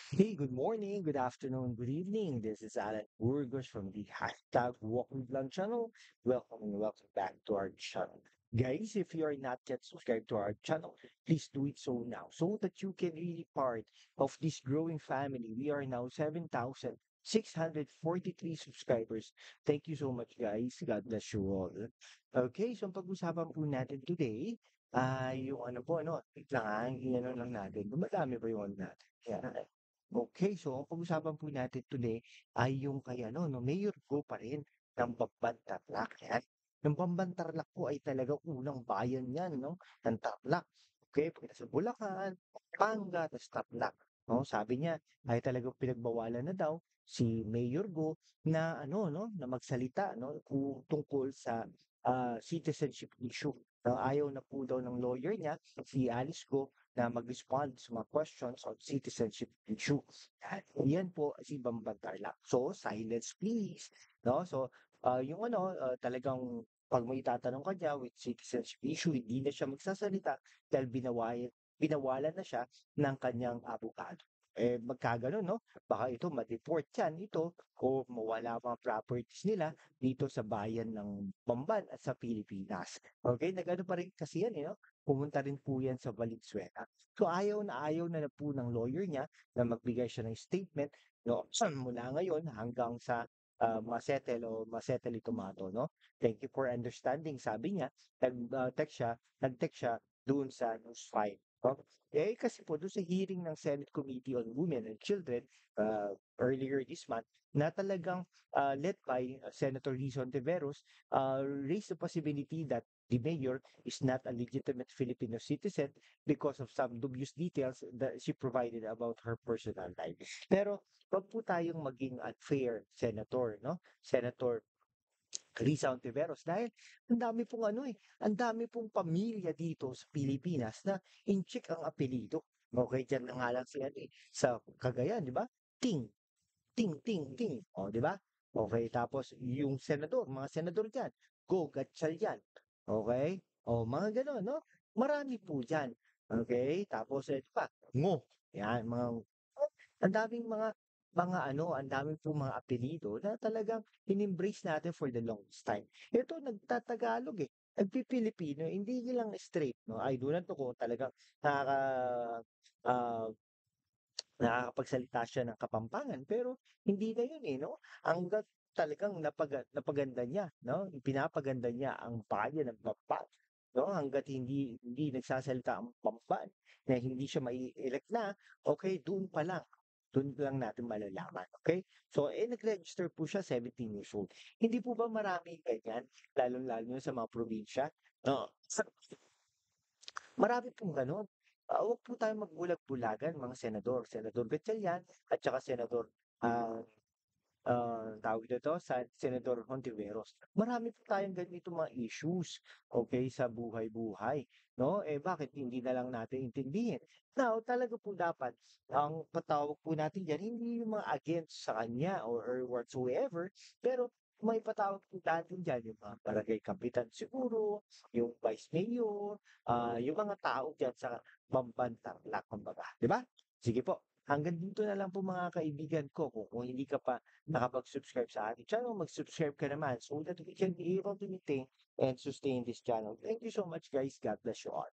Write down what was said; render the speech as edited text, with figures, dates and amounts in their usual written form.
Hey, good morning, good afternoon, good evening. This is Alan Burgos from the hashtag Walk with Lang channel. Welcome and welcome back to our channel. Guys, if you are not yet subscribed to our channel, please do it so now so that you can really part of this growing family. We are now 7,643 subscribers. Thank you so much, guys. God bless you all. Okay, so ang pag-usapan po natin today ay yung ano po, ano, wait lang ano lang natin. Dumadami ba yung ano natin? Yan. Okay, so ang pag-usapan po natin today ay yung kay ano, no, Mayor Go pa rin ng Bamban Tarlac. Yan. Yung Bamban Tarlac po ay talaga unang bayan yan, no, ng Tarlac. Okay, pagka sa Bulacan, Pampanga, tapos Tarlac. No, sabi niya ay talagang pinagbawalan na daw si Mayor Go na ano, no, na magsalita, no, tungkol sa citizenship issue. No, ayaw na po daw ng lawyer niya, si Alice Go, na mag-respond sa mga questions on citizenship issue. Yan po si Bamban Tarlac. So, silence please. No? So, yung ano, talagang pag may tatanong ka niya with citizenship issue, hindi na siya magsasalita dahil binawalan na siya ng kanyang abogado. Eh, magkaganon, no? Baka ito, ma-deport yan ito o mawala mga properties nila dito sa bayan ng Bamban at sa Pilipinas. Okay, nag-ano pa rin kasi yan, no? Pumunta rin po yan sa Valenzuela. So ayaw na po ng lawyer niya na magbigay siya ng statement, no, mula ngayon hanggang sa masettle ito mato, no? Thank you for understanding, sabi niya. Nag-text siya doon sa News 5. No? Eh, kasi po doon sa hearing ng Senate Committee on Women and Children earlier this month, na talagang led by Senator Rizon Tiveros, raised the possibility that the mayor is not a legitimate Filipino citizen because of some dubious details that she provided about her personal life. Pero wag po tayong maging unfair, Senator, no? Senator Risa Ontiveros dahil ang dami pong ano ang dami pong pamilya dito sa Pilipinas na inchik ang apelyido. Okay, diyan na nga lang si ano sa Cagayan, di ba? Ting, ting, ting, ting. O, di ba? Okay, tapos yung senador, mga senador diyan, Go Gatchalian. Okay? O, mga gano'n, no? Marami po diyan. Okay? Tapos ito pa, Ngo. Yan, ang daming ang daming pong mga apelyido na talagang in-embrace natin for the longest time. Ito, nagtatagalog eh. Nagpipilipino, hindi lang straight, no? I do not know kung talagang nakaka, ah, nakakapagsalita siya ng Kapampangan, pero hindi na yun eh, no? Hangga't talagang napaganda niya, no? Pinapaganda niya ang bayan ng Bamban, no? Hangga't hindi nagsasalita ang Bamban na hindi siya mai-elect na, okay, doon lang natin malalaman, okay? So, nag-register po siya 17 years old. Hindi po ba marami ganyan, lalong-lalo na sa mga probinsya? No. Marami pong gano'n. Huwag po tayong magbulag-bulagan mga senador. Senador Gatchalian at saka Senador, ah, tawag dito, sa Senador Hontiveros. Marami po tayong ganito mga issues, okay, sa buhay-buhay, no? Eh, bakit hindi na lang natin intindihin? Now, talaga po dapat, ang patawag po natin diyan, hindi yung mga against sa kanya or whatsoever, pero may patawag po natin diyan, yung mga barangay kapitan siguro, yung vice mayor, yung mga tao diyan sa Bamban-Tarlac, kumbaga, 'di ba? Sige po, hanggang dito na lang po mga kaibigan ko. Kung hindi ka pa nakapag-subscribe sa ating channel, mag-subscribe ka naman so that we can be able to maintain and sustain this channel. Thank you so much, guys. God bless you all.